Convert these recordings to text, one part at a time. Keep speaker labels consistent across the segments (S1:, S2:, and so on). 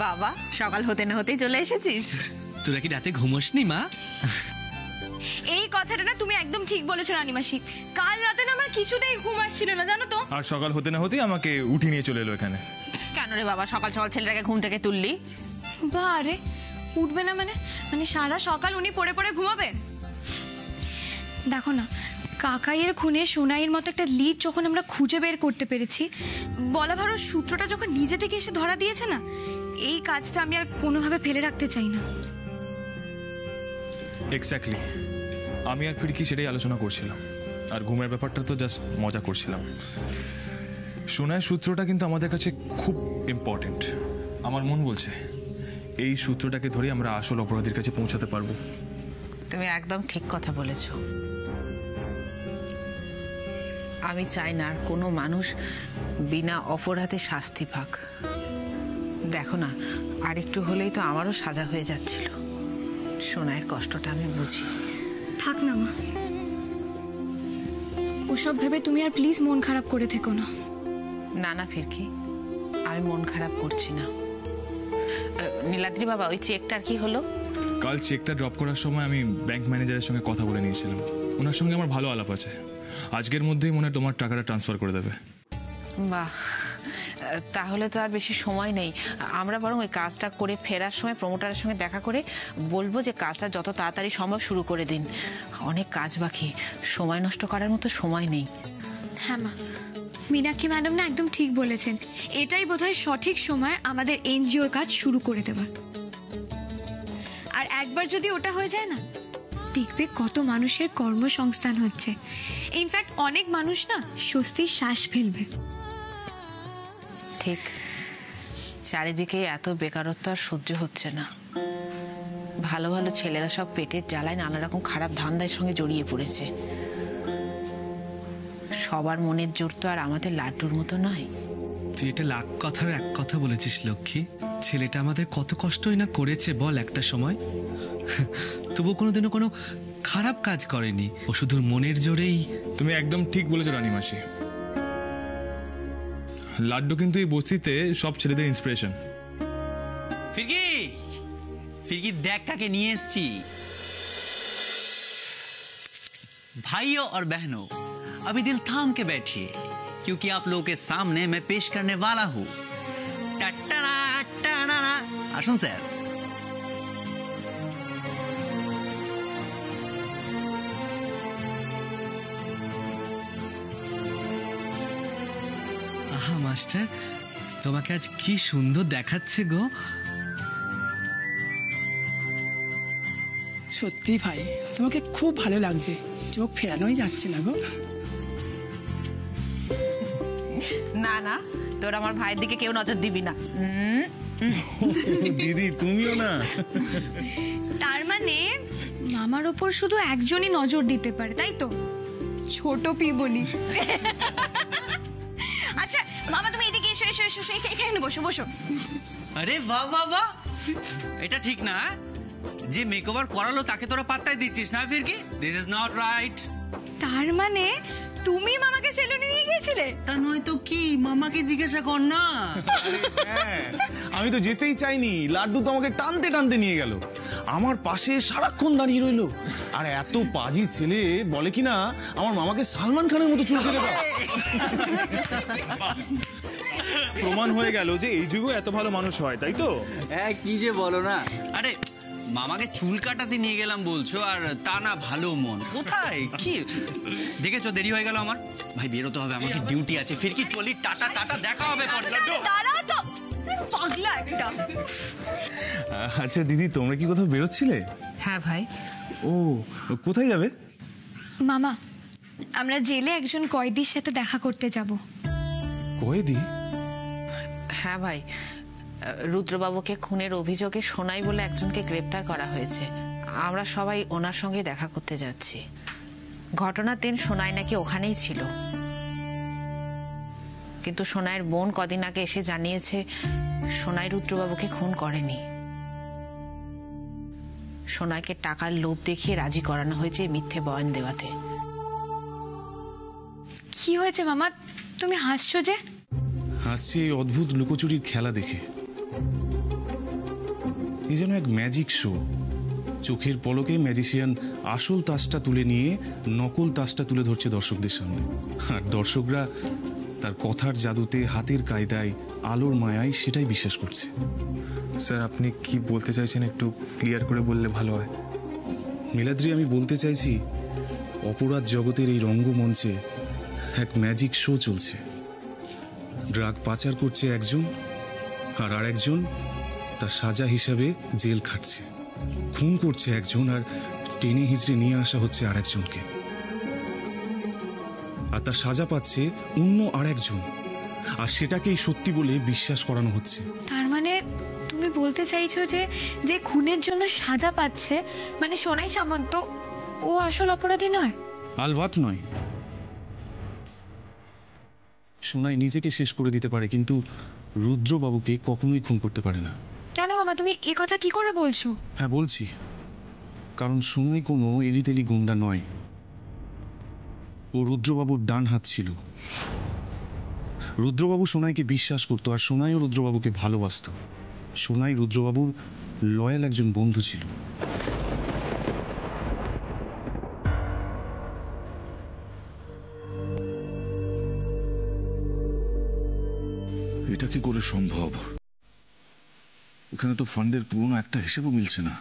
S1: বাবা সকাল হতে না হতেই চলে এসেছিস।
S2: তোরা কি রাতে ঘুমোসনি মা?
S3: এই কথাটা না তুমি একদম ঠিক বলেছো রানীমাসি। কাল রাতে না আমার কিছুতেই ঘুম আসছিল না জানো তো।
S4: আর সকাল হতে না হতেই আমাকে উঠিয়ে নিয়ে চলে এলো এখানে।
S1: কেন রে বাবা সকাল সকাল ছেলেটাকে ঘুম থেকে তুললি?
S3: বারে উঠবে না মানে সারা সকাল উনি পড়ে পড়ে ঘুমাবেন? দেখো না কাকাইয়ের খুনে সোনাইয়ের মতো একটা লিড যখন আমরা খুঁজে বের করতে পেরেছি, বলা ভালো সূত্রটা যখন নিজে থেকে এসে ধরা দিয়েছে না, এই কাজটা আমি আর কোনোভাবে ফেলে রাখতে চাই না।
S4: এক্স্যাক্টলি, আমি আর ফিরকি সেটাই আলোচনা করছিলাম। আর ঘুমের ব্যাপারটা তো জাস্ট মজা করছিলাম। সোনার সূত্রটা কিন্তু আমাদের কাছে খুব ইম্পর্টেন্ট। আমার মন বলছে এই সূত্রটাকে ধরে আমরা আসল অপরাধীর কাছে পৌঁছাতে পারবো।
S1: তুমি একদম ঠিক কথা বলেছ। আমি চাই না আর কোনো মানুষ বিনা অপরাধে শাস্তি পাক। দেখো না আরেকটু হলেই তো আমারও সাজা হয়ে যাচ্ছিল। সোনাইয়ের কষ্টটা আমি বুঝি।
S3: থাক না মা, ওসব ভেবে তুমি আর প্লিজ মন খারাপ করে থেকো না।
S1: না না ফিরকি, আমি মন খারাপ করছি না। নীলাদ্রি বাবা ওই চেকটার কি হলো?
S4: কাল চেকটা ড্রপ করার সময় আমি ব্যাংক ম্যানেজারের সঙ্গে কথা বলে নিয়েছিলাম। ওনার সঙ্গে আমার ভালো আলাপ আছে। আজকের মধ্যেই মনে হয় তোমার টাকাটা ট্রান্সফার করে দেবে।
S1: বাহ, তাহলে তো আর বেশি সময় নেই। আমরা বরং ওই কাজটা করে ফেরার সময় প্রমোটারের সঙ্গে দেখা করে বলবো যে কাজটা যত তাড়াতাড়ি সম্ভব শুরু করে দিন। অনেক কাজ বাকি, সময় নষ্ট করার মতো সময় নেই।
S3: হ্যাঁ মা, মীনাক্ষী ম্যাডাম না একদম ঠিক বলেছেন। এটাই বোধহয় সঠিক সময় আমাদের এনজিওর কাজ শুরু করে দেওয়ার। আর একবার যদি ওটা হয়ে যায় না, দেখবে কত মানুষের কর্মসংস্থান হচ্ছে। ইনফ্যাক্ট অনেক মানুষ না স্বস্তির শ্বাস ফেলবে।
S1: ঠিক, চারিদিকে এত বেকারত্ব আর সহ্য হচ্ছে না। ভালো ভালো ছেলেরা সব পেটের জ্বালায় নানা রকম খারাপ ধান্দার সঙ্গে জড়িয়ে পড়েছে। সবার মনের জোর তো আর আমাদের লাড্ডুর মতো নয়।
S2: তুই এটা লাখ কথার এক কথা বলেছিস লক্ষ্মী। ছেলেটা আমাদের কত কষ্টই না করেছে বল একটা সময়। তবু কোনোদিনও কোনো খারাপ কাজ করেনি, ও শুধু মনের জোরেই।
S4: তুমি একদম ঠিক বলেছো রানীমাসি। লাড্ডু কিন্তু এই বস্তিতে সব ছেলেদের ইন্সপিরেশন।
S5: फिरकी फिरकी देख काके नहीं एसची। भाइयों और बहनों, अभी दिल थाम के बैठिए क्योंकि आप लोगों के सामने मैं पेश करने वाला हूं आसुन सर।
S2: আহা মাস্টার, তোমাকে আজ কি সুন্দর দেখাচ্ছে গো।
S6: সত্যি ভাই, তোমাকে খুব ভালো লাগছে, চোখ ফেরানোই যাচ্ছে না গো।
S1: না না, তোর আমার ভাইয়ের দিকে কেউ নজর দিবি না।
S4: দিদি তুমিও না।
S3: তার মানে মামার ওপর শুধু একজনই নজর দিতে পারে, তাই তো? ছোট পি বলি। আচ্ছা মামা তুমি এদিকে এসো এসো এসো, এখানে বসো বসো।
S5: अरे वाह वाह वाह, এটা ঠিক না যে মেকওভার করালো তাকে তোরা পাত্তাই দিচ্ছিস না ফিরকি। This is not right.
S3: তার মানে তুমি মামাকে সেলুনে নিয়ে গিয়েছিলে?
S5: তা নয় তো কি, মামাকে জিজ্ঞাসা কর না।
S4: আমি তো যেতেই চাইনি, লাড্ডু তো আমাকে টানতে টানতে নিয়ে গেল। আমার পাশে সারাক্ষণ দাঁড়িয়ে রইলো। আর এত পাজি ছেলে বলে কিনা আমার মামাকে সালমান খানের মতো চুল কেটে দাও। প্রমাণ হয়ে গেল যে এই যুগে এত ভালো মানুষ হয়, তাই তো?
S5: হ্যাঁ কি যে বলো না। আরে মামাকে চুল কাটাতে নিয়ে গেলাম বলছো, আর তা না ভালো মন। কোথায় কি দেখেছো? দেরি হয়ে গেল আমার। ভাই বেরোতে হবে, আমাকে ডিউটি আছে। ফিরকি চলি, টাটা টাটা, দেখা হবে পরে।
S3: দাঁড়াও তো, পাগলা একটা।
S4: আচ্ছা দিদি, তোমরা কি কোথাও বেরোচ্ছিলে?
S1: হ্যাঁ ভাই।
S4: ও, কোথায় যাবে?
S3: মামা, আমরা জেলে একজন কয়েদির সাথে দেখা করতে যাব।
S4: কয়েদি?
S1: হ্যাঁ ভাই, রুদ্রবাবুকে খুনের অভিযোগে সোনাই বলে একজনকে গ্রেপ্তার করা হয়েছে। আমরা সবাই ওনার সঙ্গে দেখা করতে যাচ্ছি। ঘটনার দিন সোনাই নাকি ওখানেই ছিল, কিন্তু সোনাইয়ের বোন কদিন আগে এসে জানিয়েছে সোনাই রুদ্রবাবুকে খুন করেনি। সোনাইকে টাকার লোভ দেখিয়ে রাজি করানো হয়েছে মিথ্যে বয়ান দেওয়াতে।
S3: কি হয়েছে মামা, তুমি হাসছো যে?
S4: হাসছি এই অদ্ভুত লুকোচুরির খেলা দেখে।
S7: এই যেন এক ম্যাজিক শো। চোখের পলকে ম্যাজিশিয়ান আসল তাসটা তুলে নিয়ে নকল তাসটা তুলে ধরছে দর্শকদের সামনে, আর দর্শকরা তার কথার জাদুতে, হাতের কায়দায়, আলোর মায়ায় সেটাই বিশ্বাস করছে।
S4: স্যার, আপনি কি বলতে চাইছেন একটু ক্লিয়ার করে বললে ভালো হয়।
S7: নীলাদ্রি, আমি বলতে চাইছি অপরাধ জগতের এই রঙ্গমঞ্চে এক ম্যাজিক শো চলছে। ড্রাগ পাচার করছে একজন, আর আরেকজন তার সাজা হিসাবে জেল খাটছে। খুন করছে একজন, আর টেনে হিজড়ে নিয়ে আসা হচ্ছে আরেকজনকে, আর তার সাজা পাচ্ছে অন্য আরেকজন, আর সেটাকেই সত্যি বলে বিশ্বাস করানো হচ্ছে।
S3: তার মানে তুমি বলতে চাইছো যে যে খুনের জন্য সাজা পাচ্ছে মানে সোনাই সামন্ত, ও আসল অপরাধী নয়?
S7: আলবাত নয়। সোনাই নিজেকে শেষ করে দিতে পারে, কিন্তু রুদ্রবাবুকে কখনোই খুন করতে পারে না।
S3: কেন মামা, তুমি এ কথা কি করে বলছো?
S7: হ্যাঁ বলছি, কারণ সোনাই কোনো এলিতেলি গুন্ডা নয়। ও রুদ্রবাবুর ডান হাত ছিল। রুদ্রবাবু সোনাইকে বিশ্বাস করতো, আর সোনাইও রুদ্রবাবুকে ভালোবাসতো। সোনাই রুদ্রবাবুর লয়াল একজন বন্ধু ছিল।
S8: এটা কি করে সম্ভব? এখানে তো ফান্ডের পুরনো একটা হিসেবও মিলছে না।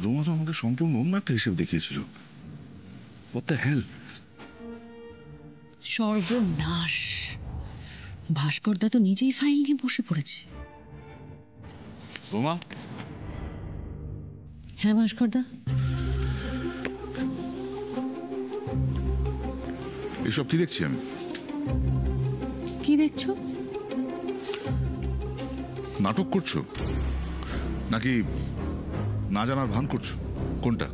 S8: রোমা তো আমাকে সম্পূর্ণ অন্য একটা হিসেব দেখিয়েছিল। What the hell?
S9: সর্বনাশ! ভাস্করদা তো নিজেই ফাইল নিয়ে বসে পড়েছে।
S8: রোমা,
S9: হ্যাঁ ভাস্করদা,
S8: এসব কি দেখছি আমি?
S9: কি দেখছো?
S8: নাটক করছো নাকি না জানার ভান করছো? কোনটা?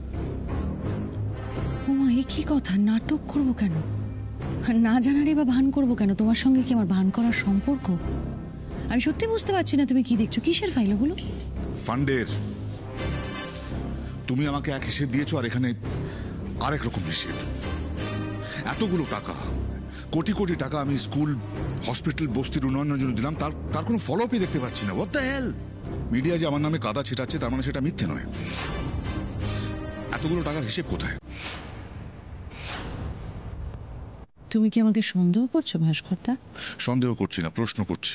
S9: ওমা, এ কি কথা? নাটক করবো কেন? না জানারই বা ভান করবো কেন? তোমার সঙ্গে কি আমার ভান করার সম্পর্ক? আমি সত্যি বুঝতে পারছি না তুমি কি দেখছো। কিসের ফাইল ওগুলো?
S8: ফান্ডের। তুমি আমাকে এক হিসেব দিয়েছো, আর এখানে আরেক রকম হিসেব। এতগুলো টাকা, কোটি কোটি টাকা আমি স্কুল, হসপিটাল, বস্তির উন্নয়নের জন্য দিলাম, তার কোনো ফলো আপই দেখতে পাচ্ছি না। What the hell? মিডিয়া যে আমার নামে কাদা ছেটাচ্ছে, তার মানে সেটা মিথ্যে নয়। এতগুলো টাকার হিসেব কোথায়?
S9: তুমি কি আমাকে সন্দেহ করছো ভাস্করদা?
S8: সন্দেহ করছি না, প্রশ্ন করছি।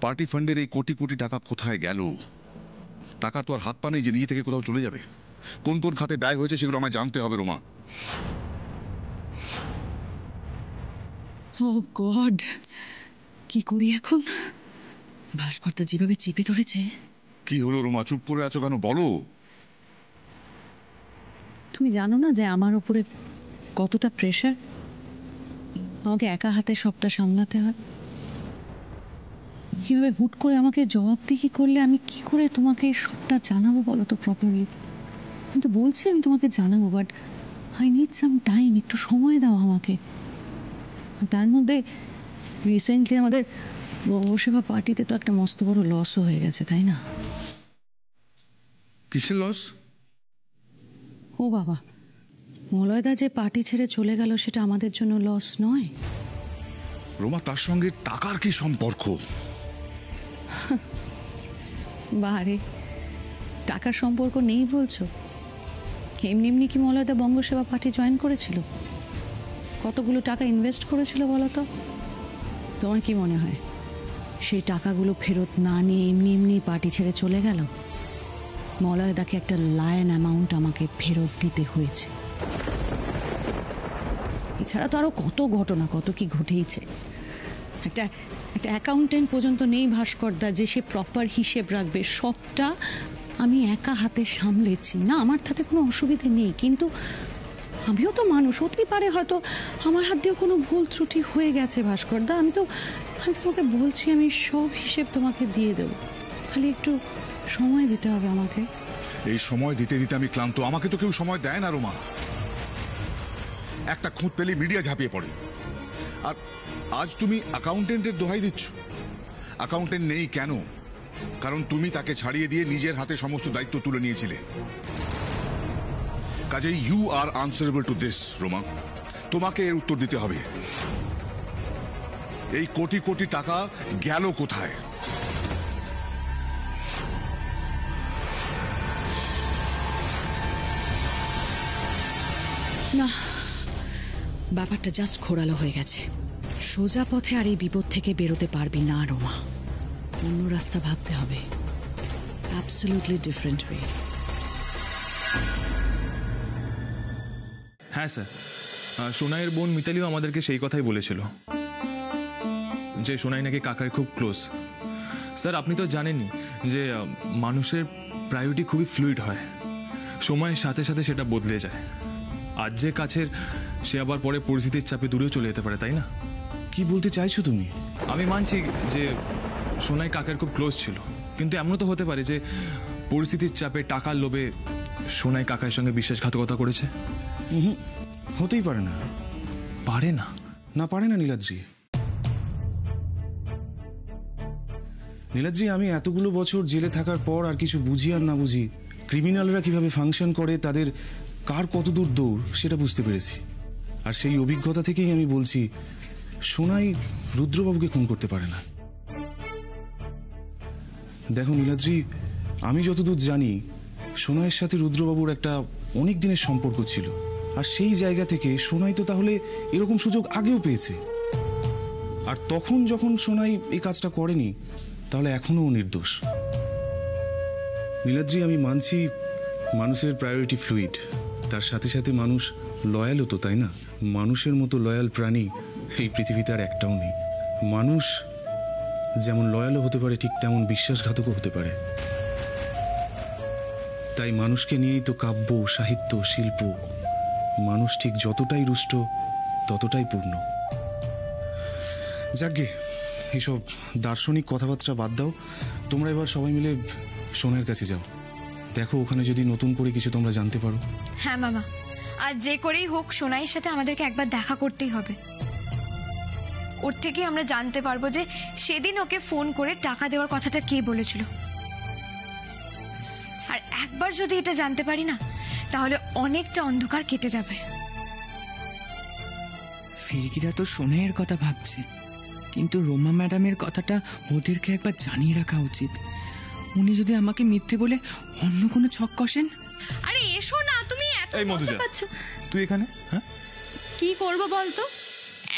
S8: পার্টি ফান্ডের এই কোটি কোটি টাকা কোথায় গেল? টাকা তো আর হাত পা নেই যে নিজে থেকে কোথাও চলে যাবে। কোন কোন খাতে ব্যয় হয়েছে সেগুলো আমায় জানতে হবে রোমা।
S9: ও গড, কি করি এখন? ভাস্করদা যেভাবে চেপে ধরেছে।
S8: কি হলো রোমা, চুপ করে আছো কেন? বলো।
S9: তুমি জানো না যে আমার উপরে কতটা প্রেশার? আমাকে একা হাতে সবটা সামলাতে হয়। কিভাবে হুট করে আমাকে জবাবদিহি করলে আমি কি করে তোমাকে সবটা জানাবো বলো তো প্রপারলি? আমি তো বলছি আমি তোমাকে জানাবো, but I need some time. একটু সময় দাও আমাকে। তার মধ্যে রিসেন্টলি আমাদের বঙ্গসেবা পার্টিতে তো একটা মস্ত বড় লসও হয়ে গেছে, তাই না?
S8: কিসের লস?
S9: ও বাবা, মলয়দা যে পার্টি ছেড়ে চলে গেল সেটা আমাদের জন্য লস নয়?
S8: রোমা, তার সঙ্গে টাকার কি সম্পর্ক?
S9: বারে, টাকার সম্পর্ক নেই বলছো? এমনি এমনি কি মলয়দা বঙ্গসেবা পার্টি জয়েন করেছিল? কতগুলো টাকা ইনভেস্ট করেছিল বলো তো? তোমার কি মনে হয় সেই টাকাগুলো ফেরত না নিয়ে এমনি এমনি পার্টি ছেড়ে চলে গেল? মলয়দাকে একটা লায়ন অ্যামাউন্ট আমাকে ফেরত দিতে হয়েছে। এছাড়া তো আরো কত ঘটনা, কত কি ঘটেইছে। একটা অ্যাকাউন্টেন্ট পর্যন্ত নেই ভাস্করদা যে সে প্রপার হিসেব রাখবে। সবটা আমি একা হাতে সামলেছি। না, আমার তাতে কোনো অসুবিধে নেই, কিন্তু আমিও তো মানুষ, হতেই পারে হয়তো আমার হাত দিয়েও কোনো ভুল ত্রুটি হয়ে গেছে ভাস্করদা। আমি তোমাকে বলছি আমি সব হিসেব তোমাকে দিয়ে দেবো, খালি একটু সময় দিতে হবে আমাকে।
S8: এই সময় দিতে দিতে আমি ক্লান্ত। আমাকে তো কেউ সময় দেয় না রোমা। একটা খুঁত পেলে মিডিয়া ঝাঁপিয়ে পড়ে। আর আজ তুমি অ্যাকাউন্টেন্টের দোহাই দিচ্ছ। অ্যাকাউন্টেন্ট নেই কেন? কারণ তুমি তাকে ছাড়িয়ে দিয়ে নিজের হাতে সমস্ত দায়িত্ব তুলে নিয়েছিলে। কাজেই you are answerable to this Roma. তোমাকে এর উত্তর দিতে হবে। এই কোটি কোটি টাকা গেল কোথায়?
S9: না, ব্যাপারটা জাস্ট ঘোরালো হয়ে গেছে। সোজা পথে আর এই বিপদ থেকে বেরোতে পারবি না রোমা, অন্য রাস্তা ভাবতে হবে, অ্যাবসলিউটলি ডিফারেন্ট ওয়ে।
S4: হ্যাঁ স্যার, সোনাইয়ের বোন মিতালিও আমাদেরকে সেই কথাই বলেছিল যে সোনাই নাকি কাকার খুব ক্লোজ। স্যার আপনি তো জানেনই যে মানুষের প্রায়োরিটি খুবই ফ্লুইড হয়, সময়ের সাথে সাথে সেটা বদলে যায়। আজ যে কাছের সে আবার পরে পরিস্থিতির চাপে দূরেও চলে যেতে পারে, তাই না?
S7: কি বলতে চাইছো তুমি?
S4: আমি মানছি যে সোনাই কাকার খুব ক্লোজ ছিল, কিন্তু এমনও তো হতে পারে যে পরিস্থিতির চাপে টাকার লোভে সোনাই কাকার সঙ্গে বিশ্বাসঘাতকতা করেছে।
S7: হতেই পারে না।
S4: পারে না?
S7: না পারে না নীলাদ্রি। নীলাদ্রি, আমি এতগুলো বছর জেলে থাকার পর আর কিছু বুঝি আর না বুঝি ক্রিমিনালরা কিভাবে ফাংশন করে, তাদের কার কতদূর দৌড় সেটা বুঝতে পেরেছি। আর সেই অভিজ্ঞতা থেকেই আমি বলছি, সোনাই রুদ্রবাবুকে খুন করতে পারে না। দেখো নীলাদ্রি, আমি যতদূর জানি সোনাইয়ের সাথে রুদ্রবাবুর একটা অনেক দিনের সম্পর্ক ছিল, আর সেই জায়গা থেকে সোনাই তো তাহলে এরকম সুযোগ আগেও পেয়েছে। আর তখন যখন সোনাই এই কাজটা করেনি, তাহলে এখনো ও নির্দোষ। নীলাদ্রি, আমি মানছি মানুষের প্রায়োরিটি ফ্লুইড, তার সাথে সাথে মানুষ লয়ালও তো, তাই না? মানুষের মতো লয়াল প্রাণী এই পৃথিবীতে আর একটাও নেই। মানুষ যেমন লয়ালও হতে পারে, ঠিক তেমন বিশ্বাসঘাতকও হতে পারে। তাই মানুষকে নিয়েই তো কাব্য, সাহিত্য, শিল্প। মানুষ ঠিক যতটাই রুষ্ট ততটাই পূর্ণ। যাকগে, এইসব দার্শনিক কথাবার্তা বাদ দাও। তোমরা এবার সবাই মিলে সোনাইয়ের কাছে যাও, দেখো ওখানে যদি নতুন করে কিছু তোমরা জানতে পারো।
S3: হ্যাঁ মামা, আর যে করেই হোক সোনাইয়ের সাথে আমাদেরকে একবার দেখা করতেই হবে। ওর থেকে আমরা জানতে পারবো যে সেদিন ওকে ফোন করে টাকা দেওয়ার কথাটা কে বলেছিল। আর একবার যদি এটা জানতে পারি না, তাহলে অনেকটা অন্ধকার কেটে যাবে।
S10: ফিরকিরা তো সোনাইয়ের কথা ভাবছে, কিন্তু রোমা ম্যাডামের কথাটা ওদেরকে একবার জানিয়ে রাখা উচিত। উনি যদি আমাকে মিথ্যে বলে অন্য কোনো ছক কষেন।
S3: আরে এসো না, তুমি এত
S4: এই মধুজা, তুই এখানে? হ্যাঁ,
S3: কি করব বলতো?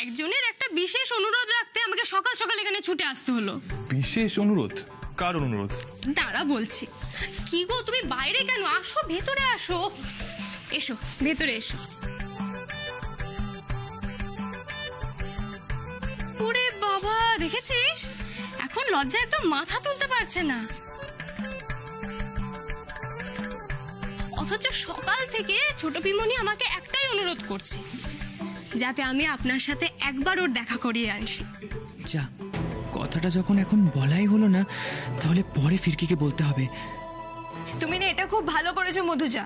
S3: একজনের একটা বিশেষ অনুরোধ রাখতে আমাকে সকাল সকাল এখানে ছুটে আসতে হলো।
S4: বিশেষ অনুরোধ? কার অনুরোধ?
S3: দাঁড়া বলছি। কি গো, তুমি বাইরে কেন? আসো, ভেতরে আসো। এসো, ভেতরে এসো। ওরে বাবা, দেখেছিস? এখন লজ্জায় তো মাথা তুলতে পারছে না। অথচ সকাল থেকে ছোট পিমনি আমাকে একটাই অনুরোধ করছে, যাতে আমি আপনার সাথে একবার ওর দেখা করিয়ে আনছি।
S10: যা, কথাটা যখন এখন বলাই হলো না, তাহলে পরে ফিরকিকে বলতে হবে।
S3: তুমি না এটা খুব ভালো করেছো মধুজা।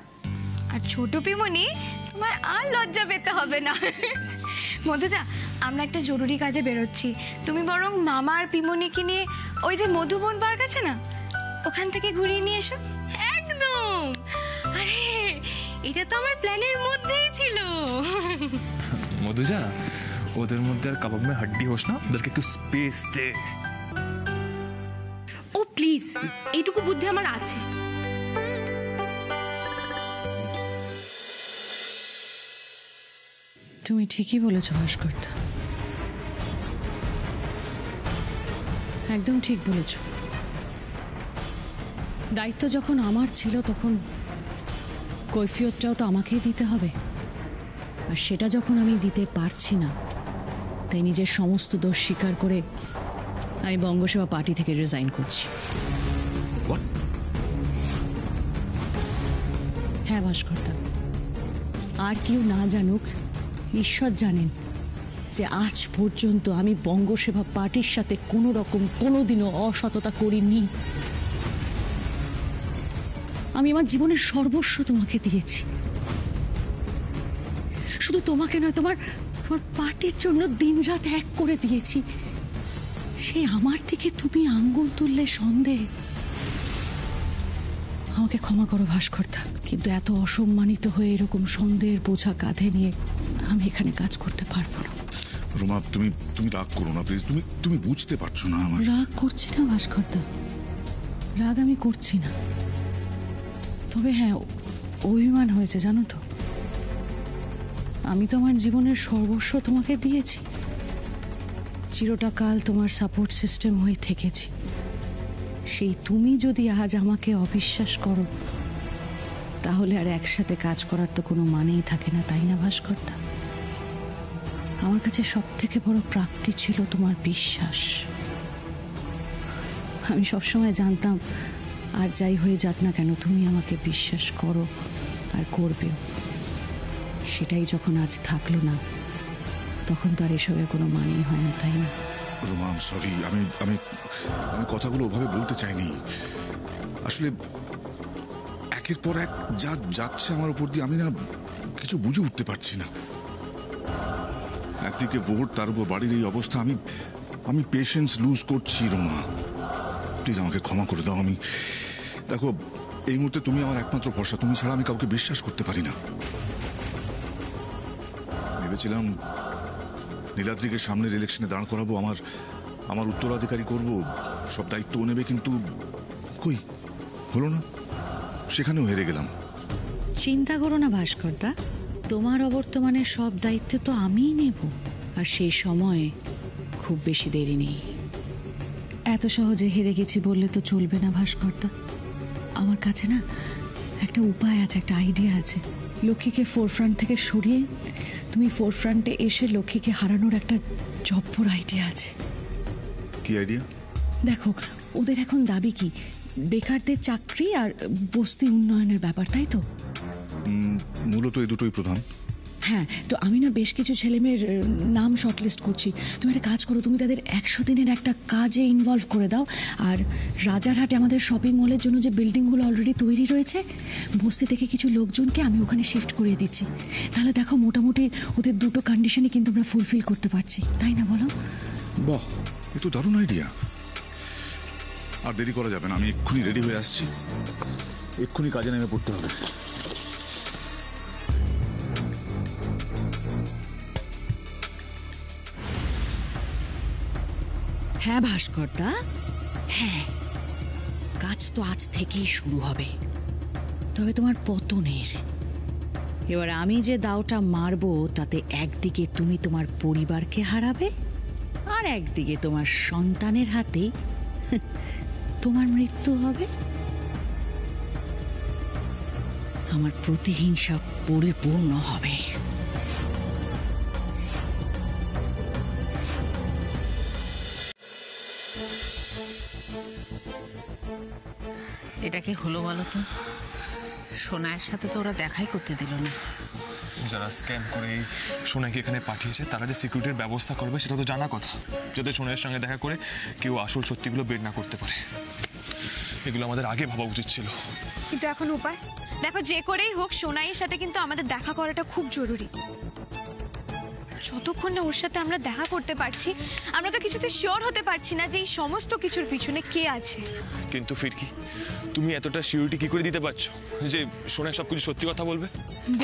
S3: আর ছোট পিমনি, তোমার আর লজ্জা পেতে হবে না। মধুজা, আমরা একটা জরুরি কাজে বেরোচ্ছি। তুমি বরং মামা আর পিমনিকে নিয়ে ওই যে মধুবন পার্ক আছে না, ওখান থেকে ঘুরিয়ে নিয়ে এসো। একদম। আরে এটা তো আমার প্ল্যানের মধ্যেই ছিল।
S4: মধুজা, ওদের মধ্যে আর কাবাব মে হাড্ডি হোস না, ওদেরকে একটু স্পেস দে।
S3: ও প্লিজ, এইটুকু বুদ্ধি আমার আছে।
S9: তুমি ঠিকই বলেছ ভাস্করদা, একদম ঠিক বলেছ। দায়িত্ব যখন আমার ছিল, তখন কৈফিয়তটাও তো আমাকেই দিতে হবে। আর সেটা যখন আমি দিতে পারছি না, তাই নিজের সমস্ত দোষ স্বীকার করে আমি বঙ্গসেবা পার্টি থেকে রিজাইন করছি। হ্যাঁ ভাস্করদা, আর কেউ না জানুক, ঈশ্বর জানেন যে আজ পর্যন্ত আমি বঙ্গসেবা পার্টির সাথে কোনো রকম কোনোদিনও অসততা করিনি। আমি আমার জীবনের সর্বস্ব তোমাকে দিয়েছি, শুধু তোমাকে নয়, তোমার পার্টির জন্য দিনরাত এক করে দিয়েছি। সেই আমার দিকে তুমি আঙ্গুল তুললে সন্দেহ। আমাকে ক্ষমা করো ভাস্করদা, কিন্তু এত অসম্মানিত হয়ে এরকম সন্দেহের বোঝা কাঁধে নিয়ে আমি এখানে কাজ করতে পারবো না।
S8: রোমা, তুমি রাগ করো না প্লিজ। তুমি বুঝতে পারছো না আমার।
S9: রাগ করছি না ভাস্করদা, রাগ আমি করছি না। তবে হ্যাঁ, অভিমান হয়েছে জানো তো। আমি তো আমার জীবনের সর্বস্ব তোমাকে দিয়েছি, চিরটা কাল তোমার সাপোর্ট সিস্টেম হয়ে থেকেছি। সেই তুমি যদি আজ আমাকে অবিশ্বাস করো, তাহলে আর একসাথে কাজ করার তো কোনো মানেই থাকে না, তাই না ভাস্করদা? আমার কাছে সব থেকে বড় প্রাপ্তি ছিল তোমার বিশ্বাস। আমি সবসময় জানতাম আর যাই হয়ে যাক না কেন, তুমি আমাকে বিশ্বাস করো আর করবেও। সেটাই যখন আজ থাকলো না, তখন তো আর এসবের কোনো মানেই হয় না, তাই না?
S8: রোমা, সরি, আমি আমি আমি কথাগুলো ওভাবে বলতে চাইনি। আসলে একের পর এক যা যাচ্ছে আমার উপর দিয়ে, আমি না কিছু বুঝে উঠতে পারছি না। একদিকে ভোট, তার উপর বাড়ির এই অবস্থা, আমি পেশেন্স লুজ করছি। রোমা, প্লিজ আমাকে ক্ষমা করে দাও। আমি দেখো, এই মুহূর্তে তুমি আমার একমাত্র ভরসা, তুমি ছাড়া আমি কাউকে বিশ্বাস করতে পারি না। ভেবেছিলাম নীলাদ্রিকে সামনের ইলেকশনে দাঁড় করাবো, আমার উত্তরাধিকারী করব, সব দায়িত্ব ও নেবে, কিন্তু কই হলো না, সেখানেও হেরে গেলাম।
S9: চিন্তা করো না ভাস্করদা, তোমার অবর্তমানের সব দায়িত্ব তো আমিই নেব, আর সেই সময় খুব বেশি দেরি নেই। এত সহজে হেরে গেছি বললে তো চলবে না ভাস্করদা। আমার কাছে না একটা উপায় আছে, একটা আইডিয়া আছে। লক্ষ্মীকে ফোরফ্রন্ট থেকে সরিয়ে তুমি ফোরফ্রন্টে এসে লক্ষ্মীকে হারানোর একটা জব্বর আইডিয়া আছে।
S8: কি আইডিয়া?
S9: দেখো, ওদের এখন দাবি কি? বেকারদের চাকরি আর বস্তি উন্নয়নের ব্যাপার, তাই তো?
S8: মূলত এই দুটোই প্রধান।
S9: হ্যাঁ, তো আমি না বেশ কিছু ছেলেমেয়ের নাম শর্টলিস্ট করছি। তুমি একটা কাজ করো, তুমি তাদের 100 দিনের একটা কাজে ইনভলভ করে দাও। আর রাজারহাটে আমাদের শপিং মলের জন্য যে বিল্ডিংগুলো অলরেডি তৈরি রয়েছে, বস্তি থেকে কিছু লোকজনকে আমি ওখানে শিফট করিয়ে দিচ্ছি। তাহলে দেখো, মোটামুটি ওদের দুটো কন্ডিশনই কিন্তু আমরা ফুলফিল করতে পারছি, তাই না বলো?
S8: বাহ, এ তো দারুণ আইডিয়া। আর দেরি করা যাবে না, আমি এক্ষুনি রেডি হয়ে আসছি, এক্ষুনি কাজে নেমে পড়তে হবে।
S9: হ্যাঁ ভাস্করদা, হ্যাঁ, কাজ তো আজ থেকেই শুরু হবে, তবে তোমার পতনের। এবার আমি যে দাওটা মারবো, তাতে একদিকে তুমি তোমার পরিবারকে হারাবে, আর একদিকে তোমার সন্তানের হাতেই তোমার মৃত্যু হবে। আমার প্রতিহিংসা পরিপূর্ণ হবে।
S1: এটা কি হলো বলো তো? সোনায়ের সাথে তো ওরা দেখাই করতে দিল না।
S4: যারা স্ক্যাম করে সোনাকে এখানে পাঠিয়েছে, তারা যে সিকিউরিটির ব্যবস্থা করবে সেটা তো জানা কথা, যাতে সোনাইয়ের সঙ্গে দেখা করে কেউ আসল সত্যিগুলো বের না করতে পারে। এগুলো আমাদের আগে ভাবা উচিত ছিল।
S3: কিন্তু এখন উপায় দেখো, যে করেই হোক সোনাইয়ের সাথে কিন্তু আমাদের দেখা করাটা খুব জরুরি। যতক্ষণ না ওর সাথে আমরা দেখা করতে পারছি, আমরা তো কিছুতে শিওর হতে পারছি না যে এই সমস্ত কিছুর পিছনে কে আছে।
S4: কিন্তু ফিরকি, তুমি এতটা সিউরিটি কি করে দিতে পারছো যে সোনাই সবকিছু সত্যি কথা বলবে?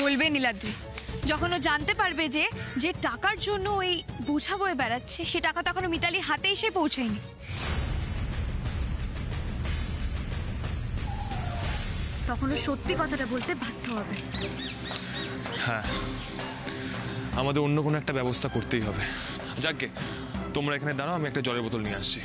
S3: বলবে নীলাদ্রি, যখন ও জানতে পারবে যে যে টাকার জন্য ওই বোঝা বয়ে বেড়াচ্ছে, সে টাকা তো এখনো মিতালির হাতে এসে পৌঁছায়নি। তখন ও সত্যি কথাটা বলতে বাধ্য হবে।
S4: হ্যাঁ, আমাদের অন্য কোনো একটা ব্যবস্থা করতেই হবে। যাকে তোমরা এখানে দাঁড়াও, আমি একটা জলের বোতল নিয়ে আসছি।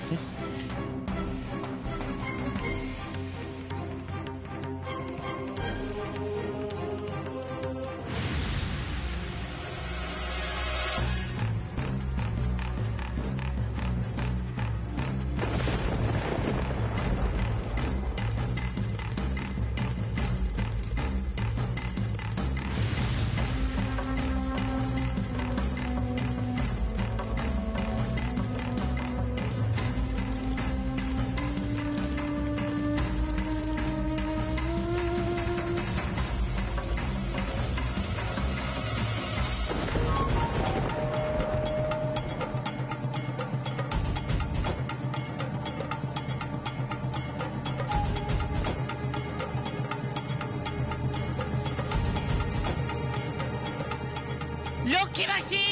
S9: লক্ষ্মী মাসি,